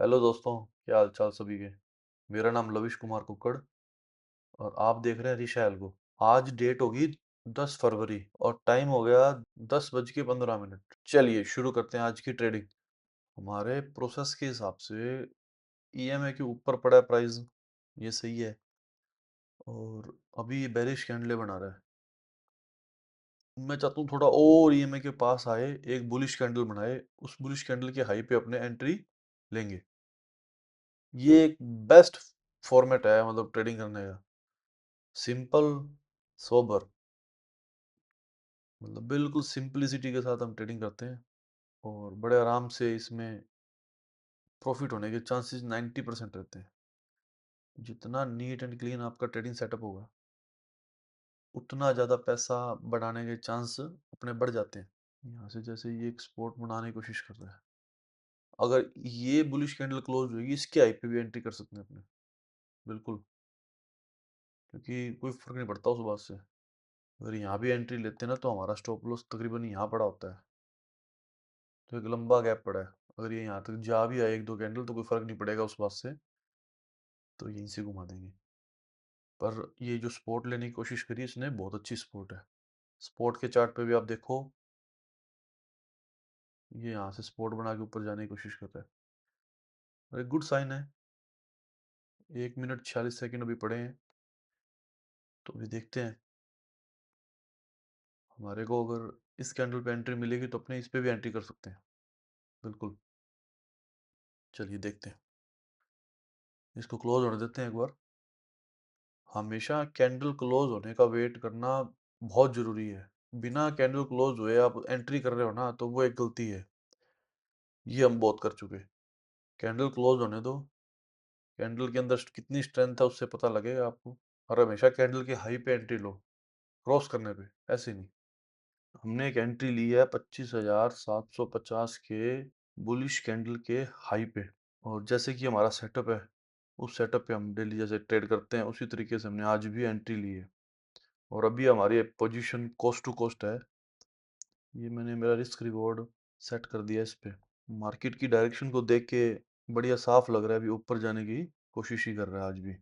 Hello दोस्तों, क्या हाल चाल सभी के। मेरा नाम लविश कुमार कुक्कड़ और आप देख रहे हैं रिशैल को। आज डेट होगी 10 फरवरी और टाइम हो गया 10:15। चलिए शुरू करते हैं आज की ट्रेडिंग। हमारे प्रोसेस के हिसाब से ईएमए के ऊपर पड़ा है प्राइस, ये सही है। और अभी ये बेरिश कैंडले बना रहा है। मैं चाहता हूँ थोड़ा और ईएमए के पास आए, एक बुलिश कैंडल बनाए, उस बुलिश कैंडल के हाई पे अपने एंट्री लेंगे। ये एक बेस्ट फॉर्मेट है मतलब ट्रेडिंग करने का। सिंपल, सोबर, मतलब बिल्कुल सिंपलिसिटी के साथ हम ट्रेडिंग करते हैं और बड़े आराम से इसमें प्रॉफिट होने के चांसेस 90% रहते हैं। जितना नीट एंड क्लीन आपका ट्रेडिंग सेटअप होगा उतना ज़्यादा पैसा बढ़ाने के चांस अपने बढ़ जाते हैं। यहाँ से जैसे ये एक स्पॉट बनाने की कोशिश कर रहा है, अगर ये बुलिश कैंडल क्लोज होगी इसके आई पे भी एंट्री कर सकते हैं अपने, बिल्कुल, क्योंकि कोई फर्क नहीं पड़ता उस बात से। अगर यहाँ भी एंट्री लेते हैं ना तो हमारा स्टॉप लॉस तकरीबन यहाँ पड़ा होता है, तो एक लंबा गैप पड़ा है। अगर ये यहाँ तक जा भी आए एक दो कैंडल तो कोई फर्क नहीं पड़ेगा उस बात से, तो यहीं से घुमा देंगे। पर ये जो स्पॉट लेने की कोशिश करी इसने, बहुत अच्छी स्पॉट है। स्पॉट के चार्ट पे भी आप देखो, ये यहाँ से स्पॉट बना के ऊपर जाने की कोशिश कर रहा है और एक गुड साइन है। 1 मिनट 46 सेकेंड अभी पड़े हैं, तो अभी देखते हैं। हमारे को अगर इस कैंडल पे एंट्री मिलेगी तो अपने इस पे भी एंट्री कर सकते हैं, बिल्कुल। चलिए देखते हैं, इसको क्लोज होने देते हैं एक बार। हमेशा कैंडल क्लोज होने का वेट करना बहुत ज़रूरी है। बिना कैंडल क्लोज हुए आप एंट्री कर रहे हो ना तो वो एक गलती है। ये हम बहुत कर चुके। कैंडल क्लोज होने दो, कैंडल के अंदर कितनी स्ट्रेंथ है उससे पता लगेगा आपको। और हमेशा कैंडल के हाई पे एंट्री लो, क्रॉस करने पे ऐसे नहीं। हमने एक एंट्री ली है 25,750 के बुलिश कैंडल के हाई पे, और जैसे कि हमारा सेटअप है उस सेटअप पे हम डेली जैसे ट्रेड करते हैं उसी तरीके से हमने आज भी एंट्री ली है। और अभी हमारी पोजीशन कोस्ट टू कोस्ट है। ये मैंने मेरा रिस्क रिवॉर्ड सेट कर दिया इस पे। मार्केट की डायरेक्शन को देख के बढ़िया साफ लग रहा है, अभी ऊपर जाने की कोशिश ही कर रहा है आज भी।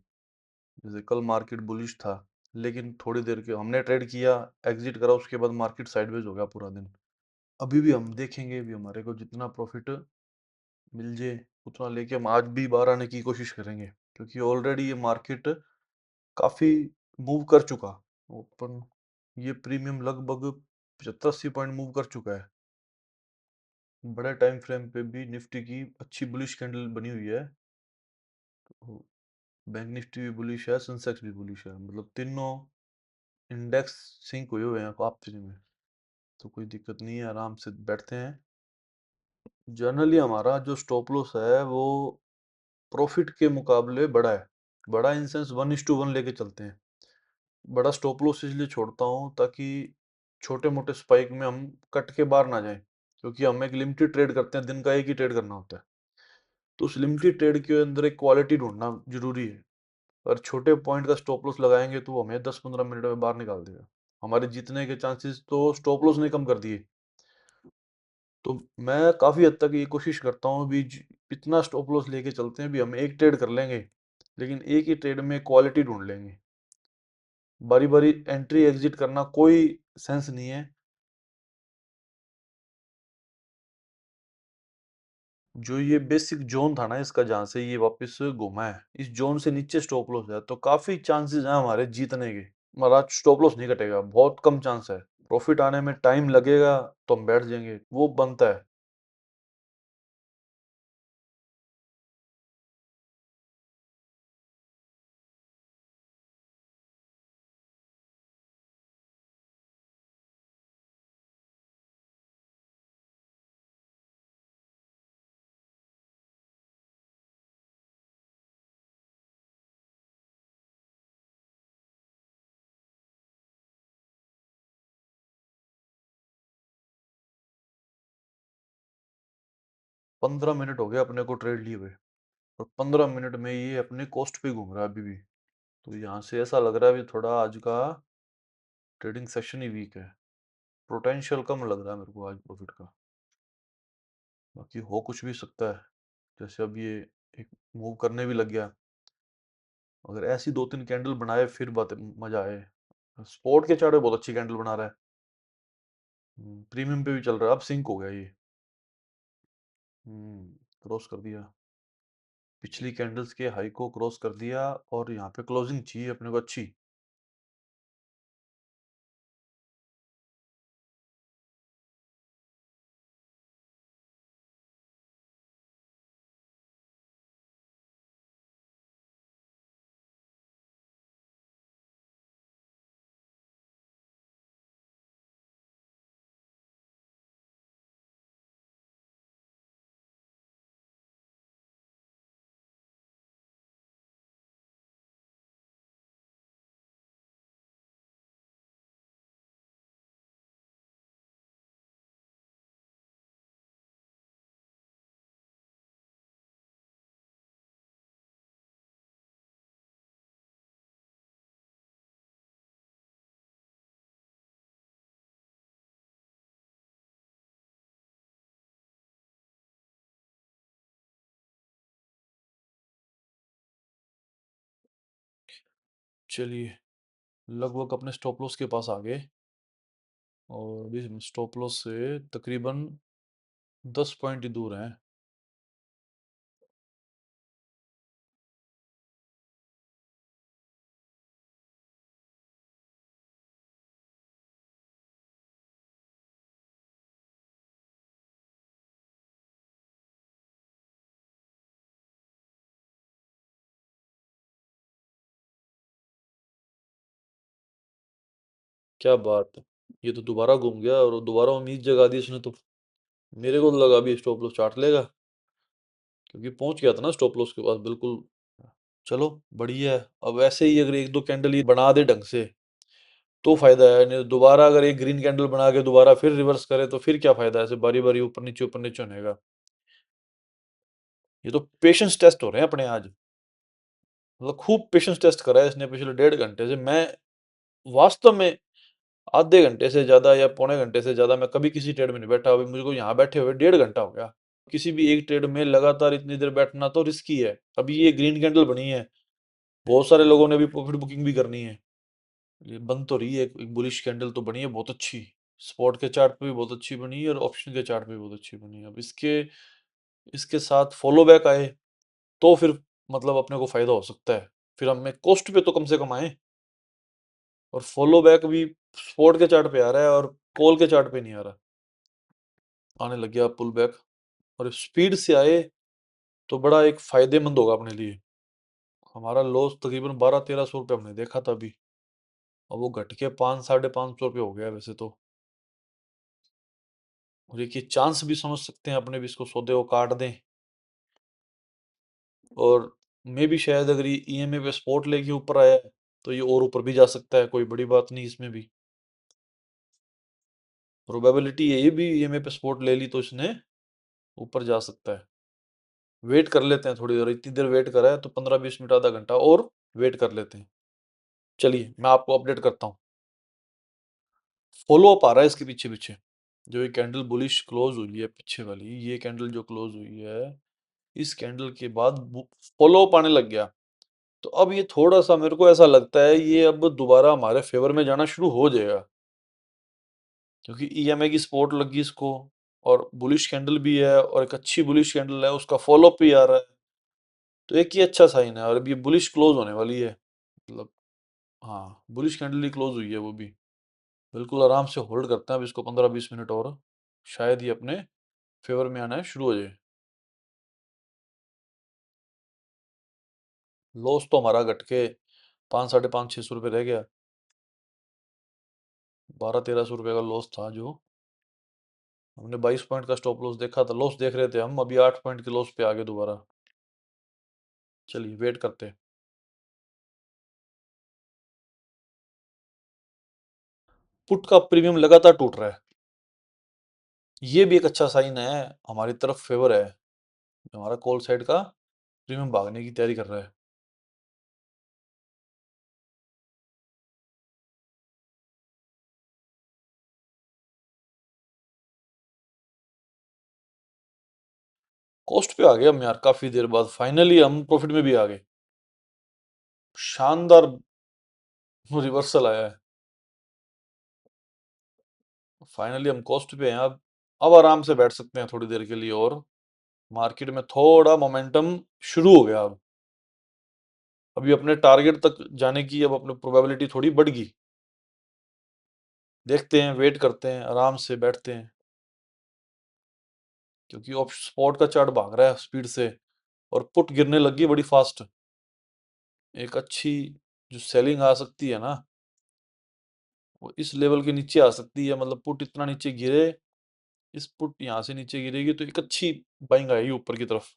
जैसे कल मार्केट बुलिश था, लेकिन थोड़ी देर के हमने ट्रेड किया, एग्जिट करा, उसके बाद मार्केट साइडवेज हो गया पूरा दिन। अभी भी हम देखेंगे, अभी हमारे को जितना प्रॉफिट मिल जाए उतना लेके हम आज भी बाहर आने की कोशिश करेंगे, क्योंकि ऑलरेडी ये मार्केट काफ़ी मूव कर चुका ओपन। ये प्रीमियम लगभग 75-80 पॉइंट मूव कर चुका है। बड़े टाइम फ्रेम पे भी निफ्टी की अच्छी बुलिश कैंडल बनी हुई है। तो बैंक निफ्टी भी बुलिश है, सेंसेक्स भी बुलिश है, मतलब तीनों इंडेक्स सिंक हुए हुए हैं आपस में। तो कोई दिक्कत नहीं है, आराम से बैठते हैं। जनरली हमारा जो स्टॉप लॉस है वो प्रॉफिट के मुकाबले बड़ा है। बड़ा इन सेंस 1:1 लेके चलते हैं। बड़ा स्टॉप लॉस इसलिए छोड़ता हूँ ताकि छोटे मोटे स्पाइक में हम कट के बाहर ना जाएं, क्योंकि हम एक लिमिटेड ट्रेड करते हैं, दिन का एक ही ट्रेड करना होता है। तो उस लिमिटेड ट्रेड के अंदर एक क्वालिटी ढूंढना जरूरी है। और छोटे पॉइंट का स्टॉप लॉस लगाएंगे तो वो हमें 10-15 मिनट में बाहर निकाल देगा। हमारे जीतने के चांसेस तो स्टॉप लॉस ने कम कर दिए। तो मैं काफ़ी हद तक ये कोशिश करता हूँ भी इतना स्टॉप लॉस लेके चलते हैं भी हम एक ट्रेड कर लेंगे, लेकिन एक ही ट्रेड में क्वालिटी ढूंढ लेंगे। बारी बारी एंट्री एग्जिट करना कोई सेंस नहीं है। जो ये बेसिक जोन था ना इसका, जहाँ से ये वापस घुमा है, इस जोन से नीचे स्टॉप लॉस है, तो काफ़ी चांसेस हैं हमारे जीतने के। हमारा स्टॉप लॉस नहीं कटेगा, बहुत कम चांस है। प्रॉफिट आने में टाइम लगेगा तो हम बैठ जाएंगे, वो बनता है। 15 मिनट हो गया अपने को ट्रेड लिए हुए, और 15 मिनट में ये अपने कोस्ट पे घूम रहा है अभी भी। तो यहाँ से ऐसा लग रहा है अभी थोड़ा आज का ट्रेडिंग सेशन ही वीक है। पोटेंशियल कम लग रहा है मेरे को आज प्रॉफिट का, बाकी हो कुछ भी सकता है। जैसे अब ये एक मूव करने भी लग गया। अगर ऐसी 2-3 कैंडल बनाए फिर बात मजा आए। स्पॉट के चार्ट पे बहुत अच्छी कैंडल बना रहा है। प्रीमियम पे भी चल रहा है, अब सिंक हो गया ये। क्रॉस कर दिया। पिछली कैंडल्स के हाई को क्रॉस कर दिया और यहाँ पे क्लोजिंग चाहिए अपने को अच्छी। चलिए, लगभग अपने स्टॉप लॉस के पास आ गए और अभी हम स्टॉप लॉस से तकरीबन 10 पॉइंट ही दूर हैं। क्या बात है, ये तो दोबारा घूम गया और दोबारा उम्मीद जगा दी इसने तो। मेरे को तो लगा अभी स्टॉप लॉस चाट लेगा, क्योंकि पहुंच गया था ना स्टॉप लॉस के पास बिल्कुल। चलो बढ़िया है। अब ऐसे ही अगर एक दो कैंडल ये बना दे ढंग से तो फायदा है, नहीं तो दोबारा अगर एक ग्रीन कैंडल बना के दोबारा फिर रिवर्स करे तो फिर क्या फायदा है, ऐसे बारी बारी ऊपर नीचे होने का। ये तो पेशेंस टेस्ट हो रहे हैं अपने आज। मतलब खूब पेशेंस टेस्ट करा है इसने पिछले 1.5 घंटे से। मैं वास्तव में आधे घंटे से ज्यादा या पौने घंटे से ज्यादा मैं कभी किसी ट्रेड में नहीं बैठा। अभी मुझको यहाँ बैठे हुए 1.5 घंटा हो गया। किसी भी एक ट्रेड में लगातार इतनी देर बैठना तो रिस्की है। अभी ये ग्रीन कैंडल बनी है, बहुत सारे लोगों ने भी प्रॉफिट बुकिंग भी करनी है। ये बन तो रही है, एक बुलिश कैंडल तो बनी है बहुत अच्छी। स्पॉट के चार्ट पे भी बहुत अच्छी बनी है और ऑप्शन के चार्ट पे भी बहुत अच्छी बनी है। अब इसके इसके साथ फॉलो बैक आए तो फिर मतलब अपने को फायदा हो सकता है। फिर हमें कॉस्ट पे तो कम से कम आए। और फॉलो बैक भी स्पॉट के चार्ट पे आ रहा है और कॉल के चार्ट पे नहीं आ रहा। आने लग गया पुल बैक और स्पीड से आए तो बड़ा एक फायदेमंद होगा अपने लिए। हमारा लॉस तकरीबन 1200-1300 रुपये हमने देखा था अभी, और वो घट के 500-550 रुपये हो गया वैसे तो। और एक ये चांस भी समझ सकते हैं अपने भी, इसको सौदे को काट दें। और मे भी शायद अगर ये ईएमए पे स्पॉट लेके ऊपर आया तो ये और ऊपर भी जा सकता है, कोई बड़ी बात नहीं इसमें भी। प्रोबेबिलिटी है ये भी, ईएमए पे स्पॉट ले ली तो इसने ऊपर जा सकता है। वेट कर लेते हैं थोड़ी देर, इतनी देर वेट करा है तो 15-20 मिनट आधा घंटा और वेट कर लेते हैं। चलिए मैं आपको अपडेट करता हूँ। फॉलो अप आ रहा है इसके पीछे पीछे। जो ये कैंडल बुलिश क्लोज हुई है पीछे वाली, ये कैंडल जो क्लोज हुई है, इस कैंडल के बाद फॉलो अप आने लग गया। तो अब ये थोड़ा सा मेरे को ऐसा लगता है ये अब दोबारा हमारे फेवर में जाना शुरू हो जाएगा, क्योंकि ईएमए की सपोर्ट लगी इसको और बुलिश कैंडल भी है और एक अच्छी बुलिश कैंडल है, उसका फॉलो अप भी आ रहा है। तो एक ही अच्छा साइन है और अब ये बुलिश क्लोज होने वाली है। मतलब हाँ, बुलिश कैंडल ही क्लोज हुई है वो भी। बिल्कुल आराम से होल्ड करते हैं अब इसको 15-20 मिनट और, शायद ये अपने फेवर में आना है शुरू हो जाए। लॉस तो हमारा घट के 500-550-600 रुपये रह गया। 1200-1300 रुपये का लॉस था जो। हमने 22 पॉइंट का स्टॉप लॉस देखा था, लॉस देख रहे थे हम, अभी 8 पॉइंट के लॉस पे आ गए दोबारा। चलिए वेट करते हैं। पुट का प्रीमियम लगातार टूट रहा है, ये भी एक अच्छा साइन है, हमारी तरफ फेवर है। हमारा कॉल साइड का प्रीमियम भागने की तैयारी कर रहा है। कॉस्ट पे आ गए हम यार काफी देर बाद, फाइनली हम प्रॉफिट में भी आ गए। शानदार रिवर्सल आया है। फाइनली हम कॉस्ट पे हैं अब आराम से बैठ सकते हैं थोड़ी देर के लिए, और मार्केट में थोड़ा मोमेंटम शुरू हो गया अब। अभी अपने टारगेट तक जाने की अब अपनी प्रोबेबिलिटी थोड़ी बढ़ गई। देखते हैं, वेट करते हैं, आराम से बैठते हैं, क्योंकि अब स्पॉट का चार्ट भाग रहा है स्पीड से और पुट गिरने लगी बड़ी फास्ट। एक अच्छी जो सेलिंग आ सकती है ना, वो इस लेवल के नीचे आ सकती है, मतलब पुट इतना नीचे गिरे, इस पुट यहाँ से नीचे गिरेगी तो एक अच्छी बाइंग आएगी ऊपर की तरफ।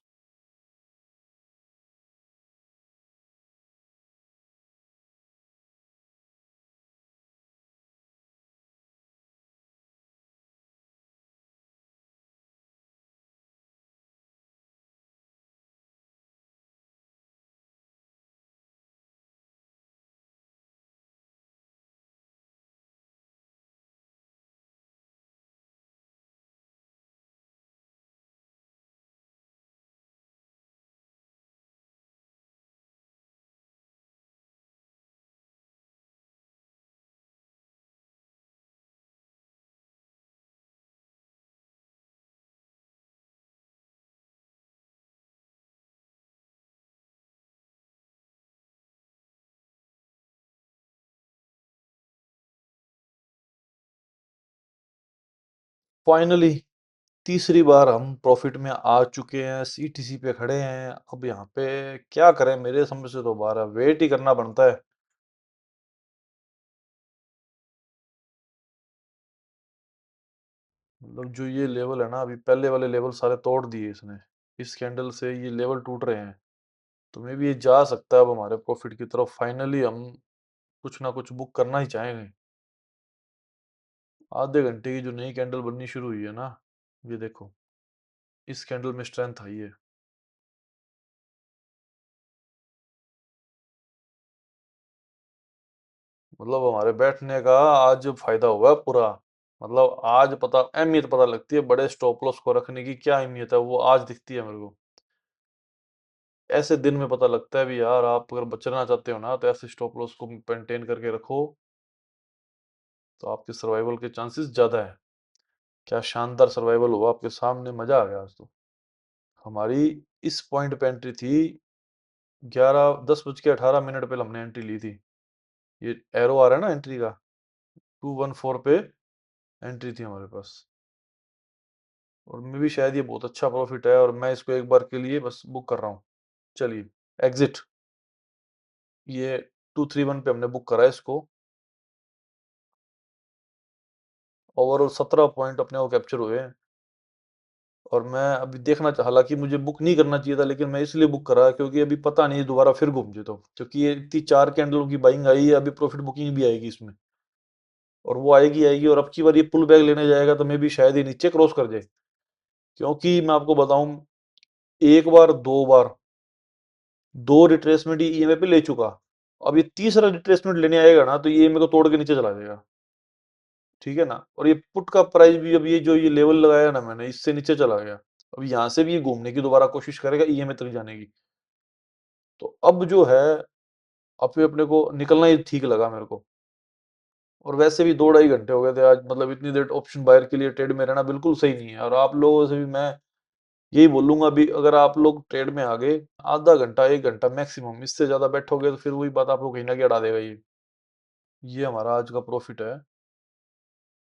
फाइनली तीसरी बार हम प्रॉफिट में आ चुके हैं, सीटीसी पे खड़े हैं। अब यहाँ पे क्या करें, मेरे समझ से तो बारह वेट ही करना बनता है। मतलब जो ये लेवल है ना, अभी पहले वाले लेवल सारे तोड़ दिए इसने, इस कैंडल से ये लेवल टूट रहे हैं। तो मे भी ये जा सकता है अब हमारे प्रॉफिट की तरफ। फाइनली हम कुछ ना कुछ बुक करना ही चाहेंगे। आधे घंटे की जो नई कैंडल बननी शुरू हुई है ना, ये देखो, इस कैंडल में स्ट्रेंथ आई है। मतलब हमारे बैठने का आज फायदा हुआ है पूरा। मतलब आज पता अहमियत पता लगती है बड़े स्टॉप लॉस को रखने की, क्या अहमियत है वो आज दिखती है मेरे को। ऐसे दिन में पता लगता है भी यार, आप अगर बचना चाहते हो ना तो ऐसे स्टॉप लॉस को मेंटेन करके रखो, तो आपके सर्वाइवल के चांसेस ज्यादा है। क्या शानदार सर्वाइवल हुआ आपके सामने, मजा आ गया आज तो। हमारी इस पॉइंट पे एंट्री थी 10:18 पे हमने एंट्री ली थी। ये एरो आ रहा है ना एंट्री का, 214 पे एंट्री थी हमारे पास। और मैं भी शायद ये बहुत अच्छा प्रॉफिट है, और मैं इसको एक बार के लिए बस बुक कर रहा हूँ। चलिए, एग्जिट। ये 231 पे हमने बुक करा है इसको। ओवरऑल 17 पॉइंट अपने को कैप्चर हुए हैं। और मैं अभी देखना चाह, हालांकि मुझे बुक नहीं करना चाहिए था, लेकिन मैं इसलिए बुक करा क्योंकि अभी पता नहीं दोबारा फिर घूम जाए तो, क्योंकि ये इतनी 4 कैंडलों की बाइंग आई है, अभी प्रॉफिट बुकिंग भी आएगी इसमें। और वो आएगी आएगी, और अब की बार ये पुल बैक लेने जाएगा तो मैं भी शायद ये नीचे क्रॉस कर जाए। क्योंकि मैं आपको बताऊं, एक बार, दो बार, दो रिट्रेसमेंट ये ईएमए पे ले चुका। अब ये तीसरा रिट्रेसमेंट लेने आएगा ना तो ये ईएमए को तोड़ के नीचे चला जाएगा। ठीक है ना। और ये पुट का प्राइस भी, अब ये जो ये लेवल लगाया ना मैंने, इससे नीचे चला गया। अब यहाँ से भी ये घूमने की दोबारा कोशिश करेगा ईएमए तक जाने की। तो अब जो है, अब अपने को निकलना ही ठीक लगा मेरे को। और वैसे भी 2 ढाई घंटे हो गए थे आज, मतलब इतनी देर ऑप्शन बायर के लिए ट्रेड में रहना बिल्कुल सही नहीं है। और आप लोगों से भी मैं यही बोलूंगा, अभी अगर आप लोग ट्रेड में आ गए, आधा घंटा 1 घंटा मैक्सिमम, इससे ज्यादा बैठोगे तो फिर वही बात आप लोग कहीं ना कहीं अड़ा देगा ये हमारा आज का प्रॉफिट है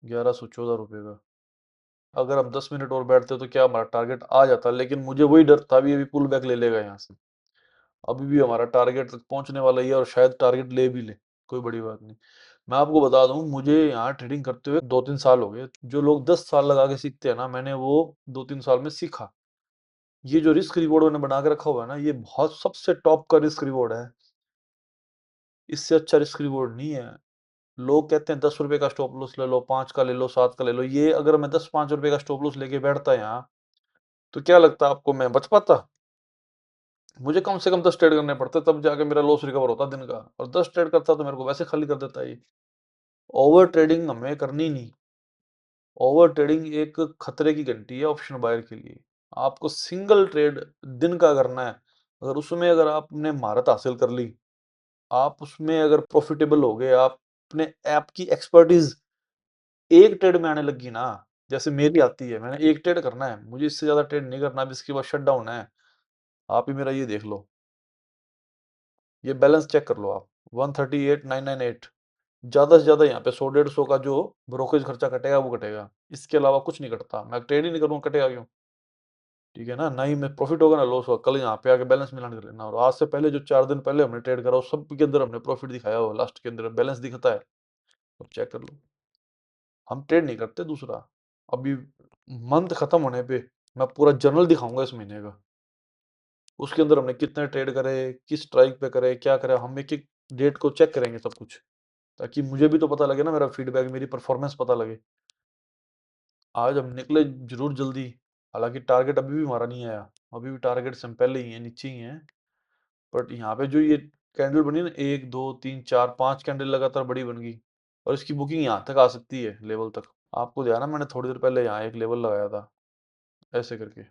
1114 रुपये का। अगर हम 10 मिनट और बैठते तो क्या हमारा टारगेट आ जाता, लेकिन मुझे वही डर था भी अभी पुल बैक ले लेगा यहाँ से। अभी भी हमारा टारगेट तक पहुंचने वाला ही है, और शायद टारगेट ले भी ले, कोई बड़ी बात नहीं। मैं आपको बता दूं, मुझे यहाँ ट्रेडिंग करते हुए 2-3 साल हो गए। जो लोग 10 साल लगा के सीखते हैं ना, मैंने वो 2-3 साल में सीखा। ये जो रिस्क रिवॉर्ड उन्होंने बना के रखा हुआ है ना, ये बहुत सबसे टॉप का रिस्क रिवॉर्ड है। इससे अच्छा रिस्क रिवॉर्ड नहीं है। लोग कहते हैं 10 रुपए का स्टॉप लॉस ले लो, 5 का ले लो, 7 का ले लो। ये अगर मैं 10-5 रुपए का स्टॉप लॉस लेके बैठता यहाँ, तो क्या लगता है आपको मैं बच पाता? मुझे कम से कम 10 ट्रेड करने पड़ते, तब जाके मेरा लॉस रिकवर होता दिन का। और 10 ट्रेड करता तो मेरे को वैसे खाली कर देता ये। ओवर ट्रेडिंग हमें करनी नहीं। ओवर ट्रेडिंग एक खतरे की घंटी है ऑप्शन बायर के लिए। आपको सिंगल ट्रेड दिन का करना है, अगर उसमें अगर आपने महारत हासिल कर ली, आप उसमें अगर प्रॉफिटेबल हो गए, आप अपने ऐप की एक्सपर्टीज़ एक ट्रेड में आने लगी ना, जैसे मेरी आती है, मैंने एक ट्रेड करना है, मुझे इससे ज़्यादा ट्रेड नहीं करना, अब इसके बाद शट डाउन है। आप ही मेरा ये देख लो, ये बैलेंस चेक कर लो आप, 138,998 ज़्यादा से ज़्यादा यहाँ पे 100 150 का जो ब्रोकरेज खर्चा कटेगा वो कटेगा। इसके अलावा कुछ नहीं कटता। मैं ट्रेड ही नहीं करूँगा, कटेगा क्यों? ठीक है ना? ना ही मैं प्रॉफिट होगा ना लॉस होगा। कल यहाँ पे आके बैलेंस मिलान कर लेना, और आज से पहले जो 4 दिन पहले हमने ट्रेड करा, उस सब के अंदर हमने प्रॉफिट दिखाया हो, लास्ट के अंदर बैलेंस दिखता है। अब चेक कर लो। हम ट्रेड नहीं करते दूसरा। अभी मंथ खत्म होने पे मैं पूरा जर्नल दिखाऊँगा इस महीने का। उसके अंदर हमने कितने ट्रेड करे, किस स्ट्राइक पे करे, क्या करे, हम एक-एक डेट को चेक करेंगे सब कुछ। ताकि मुझे भी तो पता लगे ना, मेरा फीडबैक, मेरी परफॉर्मेंस पता लगे। आज हम निकले ज़रूर जल्दी, हालाँकि टारगेट अभी भी हमारा नहीं आया। अभी भी टारगेट से हम पहले ही हैं, नीचे ही हैं। बट यहाँ पे जो ये कैंडल बनी ना, 1, 2, 3, 4, 5 कैंडल लगातार बड़ी बन गई, और इसकी बुकिंग यहाँ तक आ सकती है, लेवल तक। आपको ध्यान है, मैंने थोड़ी देर पहले यहाँ एक लेवल लगाया था, ऐसे करके,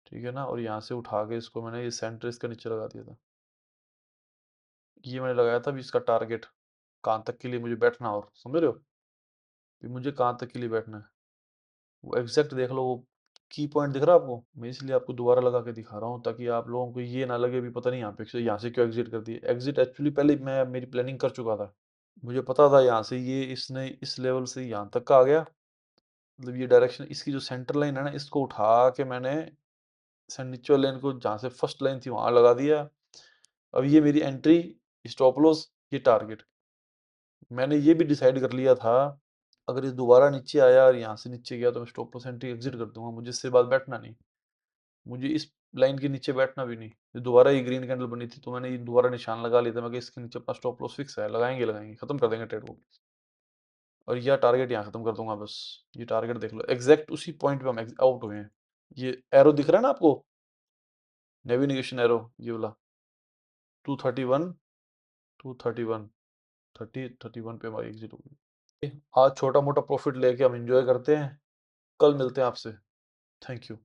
ठीक है ना? और यहाँ से उठा के इसको मैंने ये सेंटर इसका नीचे लगा दिया था। ये मैंने लगाया था अभी इसका टारगेट, कहाँ तक के लिए मुझे बैठना, और समझ रहे हो? कि मुझे कहाँ तक के लिए बैठना है। वो एग्ज़ैक्ट देख लो, वो की पॉइंट दिख रहा है आपको? मैं इसलिए आपको दोबारा लगा के दिखा रहा हूँ, ताकि आप लोगों को ये ना लगे भी पता नहीं यहाँ से क्यों एग्ज़िट कर दिए। एग्ज़िट एक्चुअली पहले मैं मेरी प्लानिंग कर चुका था। मुझे पता था यहाँ से ये इसने इस लेवल से यहाँ तक का आ गया। मतलब ये डायरेक्शन, इसकी जो सेंटर लाइन है ना, इसको उठा के मैंने नीचे वाली लाइन को, जहाँ से फर्स्ट लाइन थी वहाँ लगा दिया। अब ये मेरी एंट्री, स्टॉप लॉस, ये टारगेट। मैंने ये भी डिसाइड कर लिया था, अगर ये दोबारा नीचे आया और यहाँ से नीचे गया तो मैं स्टॉप लॉस एंट्री एग्ज़िट कर दूँगा, मुझे इससे बाद बैठना नहीं। मुझे इस लाइन के नीचे बैठना भी नहीं। ये दोबारा ये ग्रीन कैंडल बनी थी, तो मैंने ये दोबारा निशान लगा लिया था, मैं कहा इसके नीचे अपना स्टॉप लॉस फिक्स है, लगाएँगे, लगाएँगे, खत्म कर देंगे ट्रेड को। और यह टारगेट यहाँ खत्म कर दूँगा बस। ये टारगेट देख लो, एग्ज़ैक्ट उसी पॉइंट पे हम आउट हुए हैं। ये एरो दिख रहा है ना आपको? नेविगेशन एरो, ये वाला 231, 231, 30, 31 पे हमारी एग्ज़िट होगी। आज छोटा-मोटा प्रॉफ़िट लेके हम एन्जॉय करते हैं। कल मिलते हैं आपसे। Thank you.